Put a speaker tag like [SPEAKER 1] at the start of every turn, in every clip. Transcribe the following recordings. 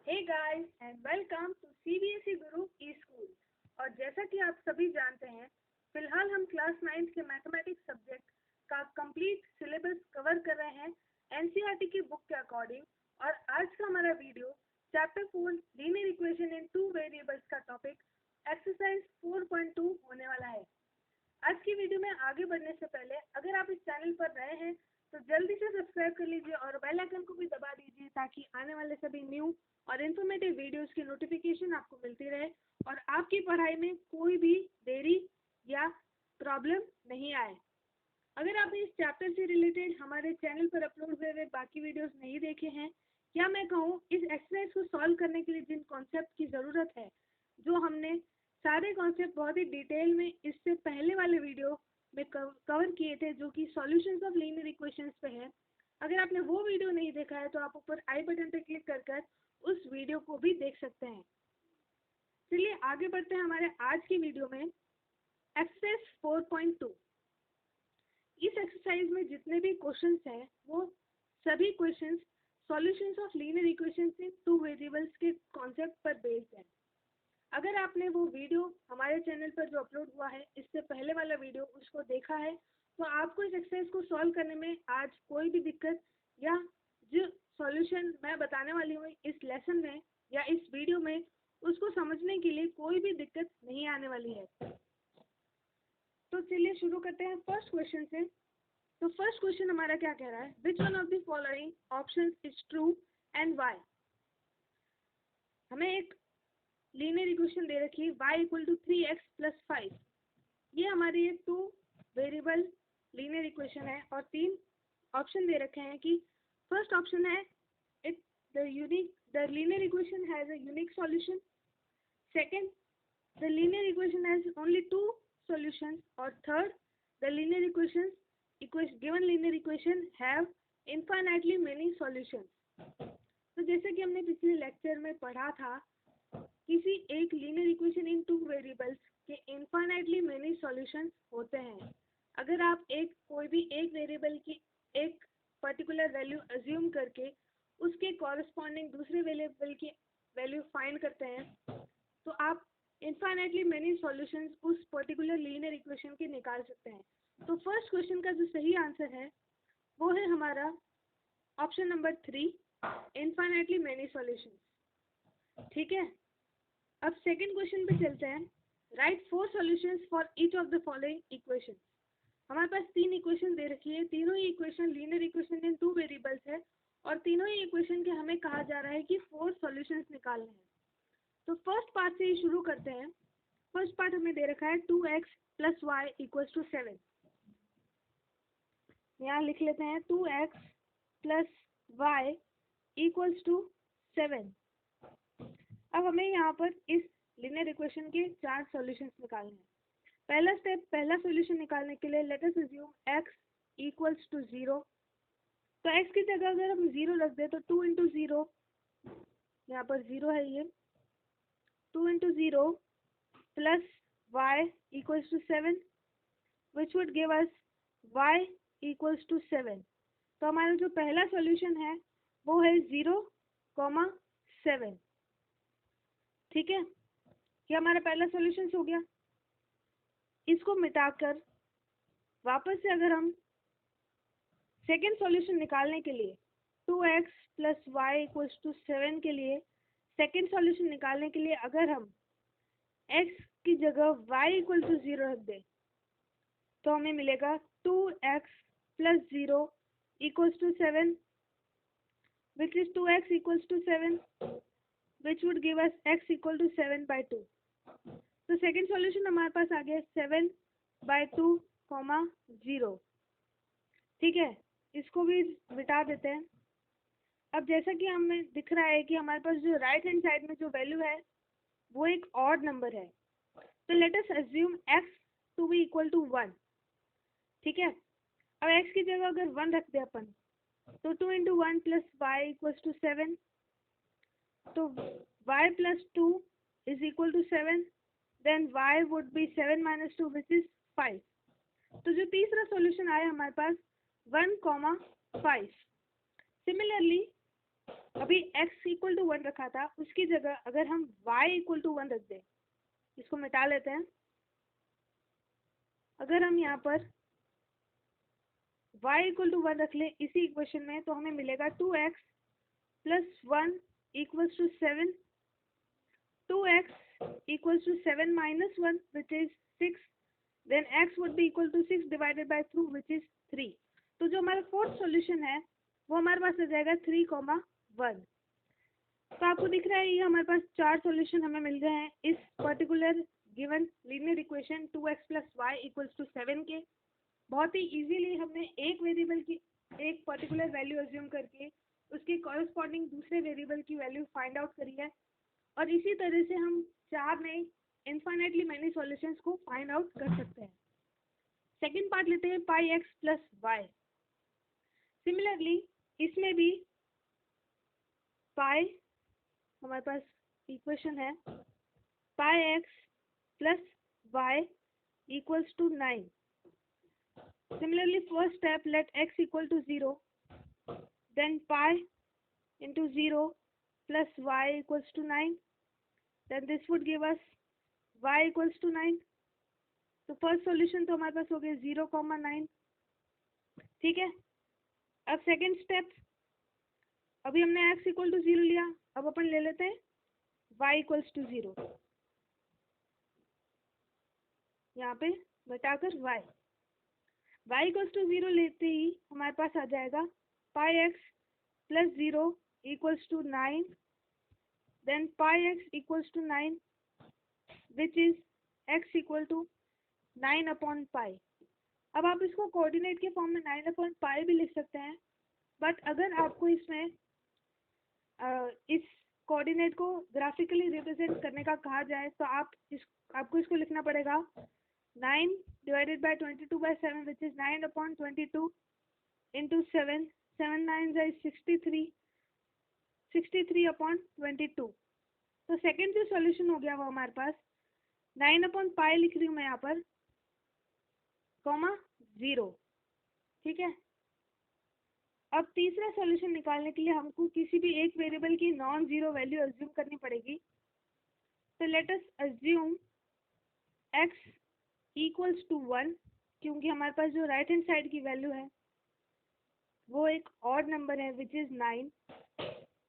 [SPEAKER 1] Hey guys and welcome to CBSE Guru e school. और जैसा कि आप सभी जानते हैं, फिलहाल हम क्लास 9 के मैथमेटिक्स सब्जेक्ट का कंप्लीट सिलेबस कवर कर रहे हैं एनसीईआरटी की बुक के अकॉर्डिंग। और आज का हमारा video chapter 4 linear equation in two variables का टॉपिक एक्सरसाइज 4.2 होने वाला है। आज की वीडियो में आगे बढ़ने से पहले अगर आप इस चैनल पर नए हैं तो जल्दी से सब्सक्राइब कर लीजिए और बेल आइकन को भी दबा दीजिए ताकि आने वाले सभी न्यू और इन्फॉर्मेटिव वीडियोस की नोटिफिकेशन आपको मिलती रहे और आपकी पढ़ाई में कोई भी देरी या प्रॉब्लम नहीं आए। अगर आपने इस चैप्टर से रिलेटेड हमारे चैनल पर अपलोड हुए बाकी वीडियोस नहीं देखे हैं, या मैं कहूँ इस एक्सरसाइज को सॉल्व करने के लिए जिन कॉन्सेप्ट की ज़रूरत है, जो हमने सारे कॉन्सेप्ट बहुत ही डिटेल में इससे पहले वाले वीडियो में कवर किए थे, जो कि सॉल्यूशंस ऑफ लीनियर इक्वेशंस पे है। अगर आपने वो वीडियो नहीं देखा है तो आप ऊपर आई बटन पर क्लिक कर उस वीडियो को भी देख सकते हैं। चलिए आगे बढ़ते हैं हमारे आज की वीडियो में। एक्सरसाइज 4.2। इस एक्सरसाइज में जितने भी क्वेश्चंस हैं वो सभी questions solutions of linear equations in two variables के कॉन्सेप्ट पर बेस्ड है। अगर आपने वो वीडियो हमारे चैनल पर जो अपलोड हुआ है इससे पहले वाला वीडियो उसको देखा है तो आपको इस एक्सरसाइज को सॉल्व करने में आज कोई भी दिक्कत या जो सॉल्यूशन मैं बताने वाली हूँ इस लेसन में या इस वीडियो में उसको समझने के लिए कोई भी दिक्कत नहीं आने वाली है। तो चलिए शुरू करते हैं फर्स्ट क्वेश्चन से। तो फर्स्ट क्वेश्चन हमारा क्या कह रहा है, which one of the following options is true and why. हमें एक लीनियर इक्वेशन दे रखी है y equal to 3x plus 5। ये हमारी ये टू वेरिएबल लीनियर इक्वेशन है और तीन ऑप्शन दे रखे हैं कि फर्स्ट ऑप्शन है it the linear equation has a unique solution. Second, the linear equation has only two solutions. और third, the linear equation given linear equation have infinitely many solutions. तो जैसे कि हमने पिछले लेक्चर में पढ़ा था, किसी एक linear equation in two variables के इनफाइनाइटली मेनी सॉल्यूशंस होते हैं। अगर आप कोई भी एक वेरिएबल की एक पर्टिकुलर वैल्यू अज्यूम करके उसके कॉरस्पॉन्डिंग दूसरे वेरिएबल की वैल्यू फाइंड करते हैं तो आप इनफाइनाइटली मेनी सॉल्यूशंस उस पर्टिकुलर लीनियर इक्वेशन के निकाल सकते हैं। तो फर्स्ट क्वेश्चन का जो सही आंसर है वो है हमारा option number 3, infinitely many solutions. ठीक है, अब सेकंड क्वेश्चन पे चलते हैं। Write 4 solutions for each of the following equation. हमारे पास तीन इक्वेशन दे रखी है, तीनों ही equation linear equation in two variables है और तीनों ही इक्वेशन के हमें कहा जा रहा है कि 4 सॉल्यूशंस निकालने हैं। तो फर्स्ट पार्ट से ही शुरू करते हैं। फर्स्ट पार्ट हमें दे रखा है 2x plus Y equals to 7। यहाँ लिख लेते हैं 2x plus Y equals to 7। अब हमें यहाँ पर इस लीनियर इक्वेशन के 4 सॉल्यूशंस निकालने हैं। पहला स्टेप, पहला सॉल्यूशन निकालने के लिए let us assume x equals to 0। तो x की जगह अगर हम 0 रख दें तो 2 इंटू 0, यहाँ पर 0 है, ये 2 into 0 plus y equals to 7 which would give us y equals to 7। तो हमारा जो पहला सॉल्यूशन है वो है 0,7। ठीक है, ये हमारा पहला सॉल्यूशन हो गया। इसको मिटाकर वापस से अगर हम सेकेंड सॉल्यूशन निकालने के लिए 2x plus Y equals to 7 के लिए सेकेंड सॉल्यूशन निकालने के लिए अगर हम x की जगह y इक्वल टू 0 रख दें तो हमें मिलेगा 2x plus 0 equals to 7 which is 2x equals to 7 which would give us x equal to 7/2। तो सेकेंड सॉल्यूशन हमारे पास आ गया 7/2, 0। ठीक है, इसको भी मिटा देते हैं। अब जैसा कि हमें दिख रहा है कि हमारे पास जो राइट हैंड साइड में जो वैल्यू है वो एक ऑड नंबर है, तो let us assume x to be equal to 1। ठीक है, अब x की जगह अगर 1 रख दे अपन तो 2 into 1 plus Y equals to 7। तो y plus 2 is equal to 7, then y would be 7 minus 2 which is 5। तो जो तीसरा सॉल्यूशन आया हमारे पास 1,5। सिमिलरली अभी x इक्वल टू 1 रखा था, उसकी जगह अगर हम y इक्वल टू 1 रख दें, इसको मिटा लेते हैं। अगर हम यहाँ पर y इक्वल टू 1 रख लें इसी इक्वेशन में, तो हमें मिलेगा 2x plus 1 equals to 7, 2x equals to 7 minus 1 which is 6, then x would be equal to 6 divided by 2 which is 3। तो जो हमारा फोर्थ सॉल्यूशन है वो हमारे पास आ जाएगा 3,1। तो आपको दिख रहा है ये हमारे पास 4 सॉल्यूशन हमें मिल गए हैं इस particular given linear equation 2x plus Y equals to 7 के। बहुत ही इजीली हमने एक वेरिएबल की एक पर्टिकुलर वैल्यू अज्यूम करके उसके कॉरस्पॉन्डिंग दूसरे वेरिएबल की वैल्यू फाइंड आउट करी है, और इसी तरह से हम 4 में इनफाइनाइटली मैनी सॉल्यूशंस को फाइंड आउट कर सकते हैं। सेकंड पार्ट लेते हैं pi x plus y. Similarly इसमें भी पाई हमारे पास इक्वेशन है pi x plus Y equals to 9। Similarly first step, let x equal to 0, then pi into 0 plus y equals to 9, then this would give us y equals to 9। तो first solution तो हमारे पास हो गया 0,9। ठीक है, अब second step, अभी हमने x इक्वल टू 0 लिया, अब अपन ले लेते हैं y इक्वल्स टू 0, यहाँ पे घटाकर y इक्वल्स टू 0 लेते ही हमारे पास आ जाएगा पाई x plus 0 equals to 9, then pi x equals to 9 which is x equal to 9 upon pi। अब आप इसको कोऑर्डिनेट के फॉर्म में 9 upon pi भी लिख सकते हैं, बट अगर आपको इसमें इस कोऑर्डिनेट को ग्राफिकली रिप्रेजेंट करने का कहा जाए तो आपको इसको लिखना पड़ेगा 9 divided by 22/7 which is 9 upon 22 into 7, 7 9 is 63 upon 22। तो सेकेंड जो सॉल्यूशन हो गया वो हमारे पास 9 अपॉन पाई लिख रही हूँ मैं यहाँ पर, कॉमा 0। ठीक है, अब तीसरा सॉल्यूशन निकालने के लिए हमको किसी भी एक वेरिएबल की नॉन जीरो वैल्यू अज्यूम करनी पड़ेगी। तो let us assume x equals to 1, क्योंकि हमारे पास जो राइट हैंड साइड की वैल्यू है वो एक ऑड नंबर है विच इज 9।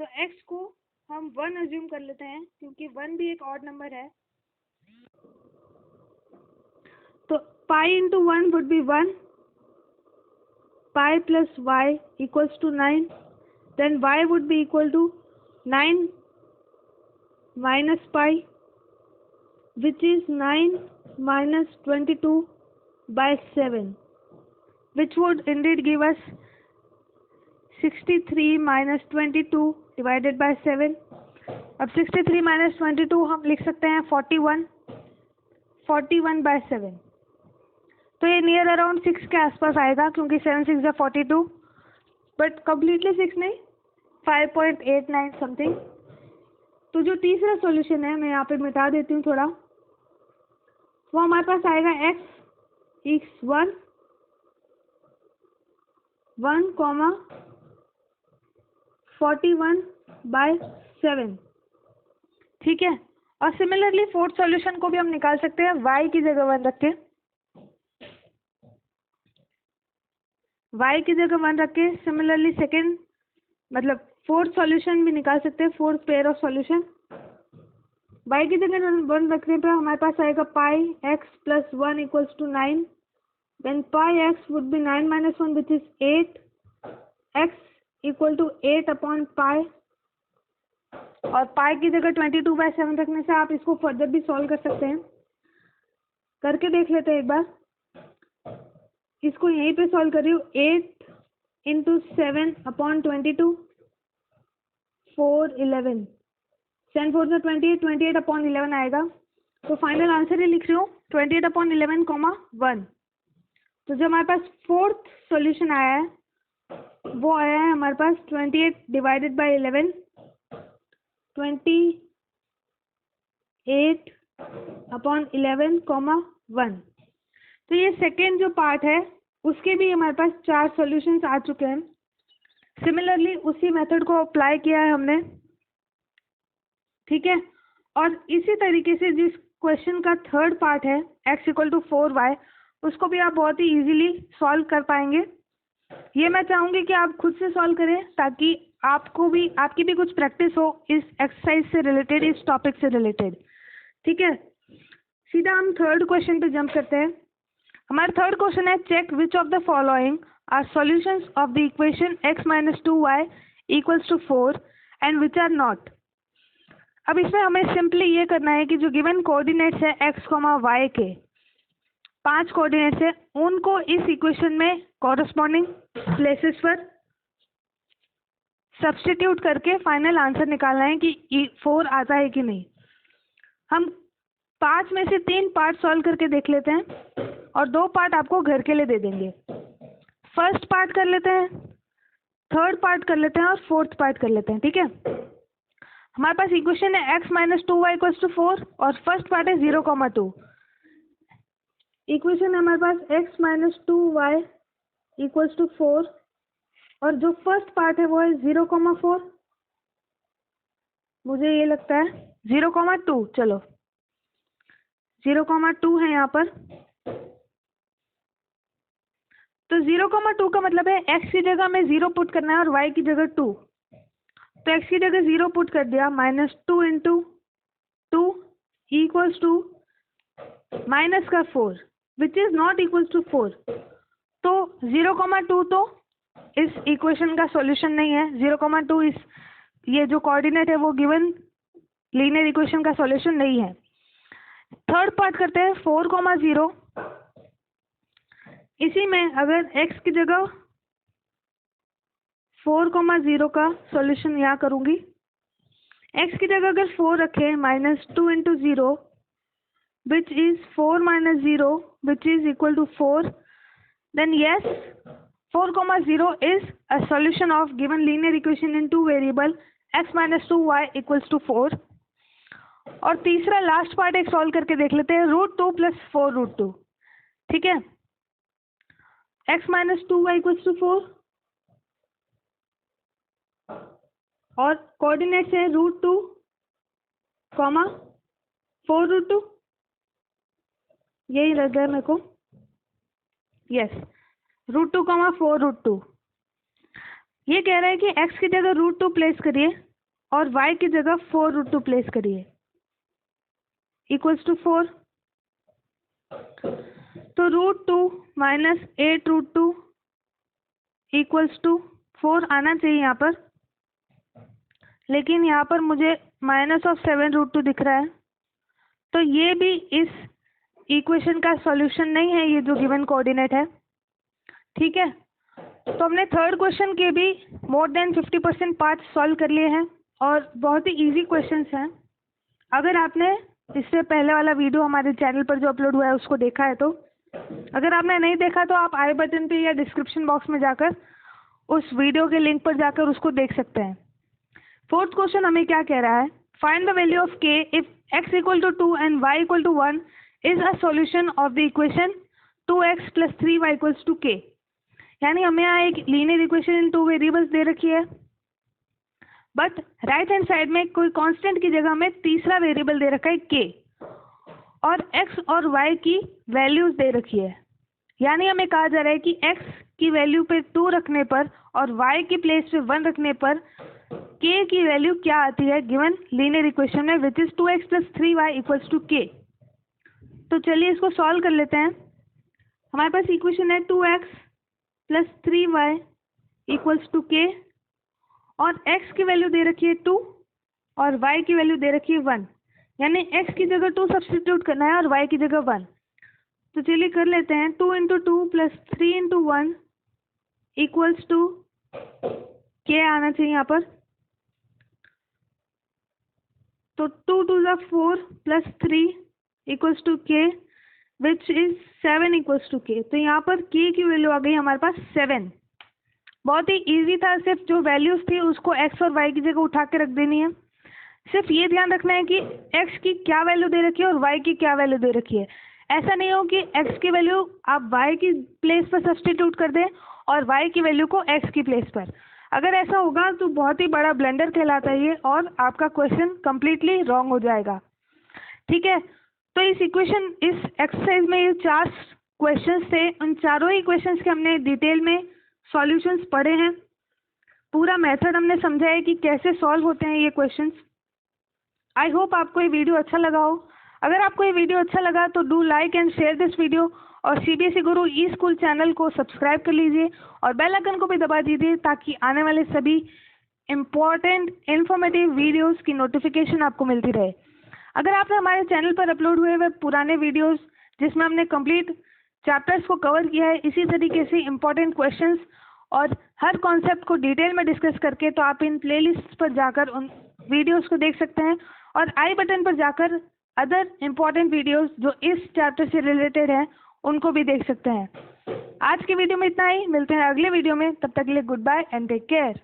[SPEAKER 1] तो x को हम 1 अज्यूम कर लेते हैं क्योंकि 1 भी एक ऑड नंबर है। तो pi into 1 would be 1, pi plus Y equals to 9, then Y would be equal to 9 minus pi which is 9 minus 22/7 which would indeed give us 63 minus 22 divided by 7। अब 63 minus 22 हम लिख सकते हैं 41/7। तो ये near around 6 के आसपास आएगा क्योंकि 7 6 है 42, बट कम्प्लीटली 6 नहीं, 5.89 समथिंग। तो जो तीसरा सॉल्यूशन है मैं यहाँ पे मिटा देती हूँ थोड़ा, वो हमारे पास आएगा x इक्स 1, 41/7। ठीक है, और सिमिलरली फोर्थ सॉल्यूशन को भी हम निकाल सकते हैं y की जगह 1 रख के, y की जगह 1 रख के। सिमिलरली सेकेंड मतलब फोर्थ सॉल्यूशन भी निकाल सकते हैं, fourth pair of solution. y की जगह 1 रखने पर हमारे पास आएगा pi x plus 1 equals to 9, then pi x would be 9 minus 1 which is 8, x equal to 8 upon pi, और पाई की जगह 22/7 रखने से आप इसको फर्दर भी सॉल्व कर सकते हैं। करके देख लेते हैं एक बार, इसको यहीं पे सॉल्व कर रही हूँ। 8 इंटू 7 अपॉन 22, 4 11, 7 4 से 28, 28 अपॉन 11 आएगा। तो फाइनल आंसर ही लिख रही हूँ 28 अपॉन 11, 1। तो जो हमारे पास फोर्थ सॉल्यूशन आया है वो आया है हमारे पास 28 डिवाइडेड बाय 11, 28 अपॉन 11, 1। तो ये सेकेंड जो पार्ट है उसके भी हमारे पास 4 सॉल्यूशंस आ चुके हैं। सिमिलरली उसी मेथड को अप्लाई किया है हमने, ठीक है। और इसी तरीके से जिस क्वेश्चन का थर्ड पार्ट है x = 4y, उसको भी आप बहुत ही इजीली सॉल्व कर पाएंगे। ये मैं चाहूँगी कि आप खुद से सॉल्व करें ताकि आपकी भी कुछ प्रैक्टिस हो इस एक्सरसाइज से रिलेटेड, इस टॉपिक से रिलेटेड, ठीक है। सीधा हम थर्ड क्वेश्चन पे जंप करते हैं। हमारा थर्ड क्वेश्चन है, check which of the following are solutions of the equation x - 2y = 4 and which are not. अब इसमें हमें सिंपली ये करना है कि जो गिवन कोऑर्डिनेट्स है x, y के 5 कोऑर्डिनेट्स है, उनको इस इक्वेशन में कॉरस्पॉन्डिंग प्लेसेस पर सब्स्टिट्यूट करके फाइनल आंसर निकालना है कि 4 आता है कि नहीं। हम 5 में से 3 पार्ट सॉल्व करके देख लेते हैं और 2 पार्ट आपको घर के लिए दे देंगे। फर्स्ट पार्ट कर लेते हैं, थर्ड पार्ट कर लेते हैं और फोर्थ पार्ट कर लेते हैं, ठीक है। हमारे पास इक्वेशन है x - 2y = 4 और फर्स्ट पार्ट है 0, 2। इक्वेशन है हमारे पास x - 2y = 4 और जो फर्स्ट पार्ट है वो है 0, 4। मुझे ये लगता है 0, 2, चलो 0, 2 है यहाँ पर। तो 0, 2 का मतलब है x की जगह में 0 पुट करना है और y की जगह 2। तो x की जगह 0 पुट कर दिया, -2 × 2 = -4 which is not equal to 4। तो 0, 2 तो इस इक्वेशन का सॉल्यूशन नहीं है। 0, 2 इस ये जो कोऑर्डिनेट है वो गिवन लीनियर इक्वेशन का सॉल्यूशन नहीं है। थर्ड पार्ट करते हैं 4, 0। इसी में अगर x की जगह 4, 0 का सॉल्यूशन यहाँ करूँगी। x की जगह अगर 4 रखें, -2 × 0 which is 4 - 0 which is equal to 4, then yes, 4, 0 is a solution of given linear equation in two variable x - 2y = 4। और तीसरा लास्ट पार्ट एक सॉल्व करके देख लेते हैं, √2 + 4 √2, ठीक है। x - 2y = 4 और कोऑर्डिनेट्स है √2, 4 √2, यही लग रहा है मेरे को, यस, √2, 4 √2। ये कह रहा है कि x की जगह √2 प्लेस करिए और y की जगह 4 √2 प्लेस करिए = 4। तो √2 - 8 √2 = 4 आना चाहिए यहाँ पर, लेकिन यहाँ पर मुझे -7 √2 दिख रहा है। तो ये भी इस इक्वेशन का सॉल्यूशन नहीं है, ये जो गिवन कोऑर्डिनेट है, ठीक है। तो हमने थर्ड क्वेश्चन के भी मोर देन 50% पार्ट सॉल्व कर लिए हैं और बहुत ही इजी क्वेश्चंस हैं। अगर आपने इससे पहले वाला वीडियो हमारे चैनल पर जो अपलोड हुआ है उसको देखा है तो, अगर आपने नहीं देखा तो आप आई बटन पे या डिस्क्रिप्शन बॉक्स में जाकर उस वीडियो के लिंक पर जाकर उसको देख सकते हैं। फोर्थ क्वेश्चन हमें क्या कह रहा है, find the value of k if x = 2 and y = 1 is a solution of the equation 2x + 3y = k। यानी हमें यहाँ एक लीनियर इक्वेशन इन 2 वेरिएबल्स दे रखी है, बट राइट हैंड साइड में कोई कांस्टेंट की जगह में तीसरा वेरिएबल दे रखा है k और x और y की वैल्यूज दे रखी है। यानी हमें कहा जा रहा है कि x की वैल्यू पे 2 रखने पर और y की प्लेस पे 1 रखने पर k की वैल्यू क्या आती है गिवन लीनियर इक्वेशन में, विच इज 2x + 3y = k। तो चलिए इसको सॉल्व कर लेते हैं। हमारे पास इक्वेशन है 2x + 3y = k और x की वैल्यू दे रखी है 2 और y की वैल्यू दे रखी है 1। यानी x की जगह 2 सब्स्टिट्यूट करना है और y की जगह 1। तो चलिए कर लेते हैं, 2 × 2 + 3 × 1 = k आना चाहिए यहाँ पर। तो 2 × 2 = 4 + 3 = k विच इज 7 = k। तो यहाँ पर k की वैल्यू आ गई हमारे पास 7। बहुत ही इजी था, सिर्फ जो वैल्यूज थी उसको x और y की जगह उठा के रख देनी है। सिर्फ ये ध्यान रखना है कि x की क्या वैल्यू दे रखी है और y की क्या वैल्यू दे रखी है। ऐसा नहीं हो कि x की वैल्यू आप y की प्लेस पर सब्स्टिट्यूट कर दें और y की वैल्यू को x की प्लेस पर। अगर ऐसा होगा तो बहुत ही बड़ा ब्लंडर कहलाता है ये, और आपका क्वेश्चन कम्प्लीटली रॉन्ग हो जाएगा। ठीक है, तो इस एक्सरसाइज में ये 4 क्वेश्चंस थे। उन चारों ही क्वेश्चंस के हमने डिटेल में सॉल्यूशंस पढ़े हैं। पूरा मेथड हमने समझा है कि कैसे सॉल्व होते हैं ये क्वेश्चंस। आई होप आपको ये वीडियो अच्छा लगा हो। अगर आपको ये वीडियो अच्छा लगा तो do like and share this video, और CBSE Guru e school channel को सब्सक्राइब कर लीजिए और बेल आइकन को भी दबा दीजिए, ताकि आने वाले सभी इम्पोर्टेंट इन्फॉर्मेटिव वीडियोस की नोटिफिकेशन आपको मिलती रहे। अगर आपने हमारे चैनल पर अपलोड हुए हुए पुराने वीडियोस जिसमें हमने कंप्लीट चैप्टर्स को कवर किया है, इसी तरीके से इम्पोर्टेंट क्वेश्चंस और हर कॉन्सेप्ट को डिटेल में डिस्कस करके, तो आप इन प्लेलिस्ट पर जाकर उन वीडियोस को देख सकते हैं, और आई बटन पर जाकर अदर इम्पोर्टेंट वीडियोस जो इस चैप्टर से रिलेटेड हैं उनको भी देख सकते हैं। आज की वीडियो में इतना ही, मिलते हैं अगले वीडियो में, तब तक के लिए goodbye and take care.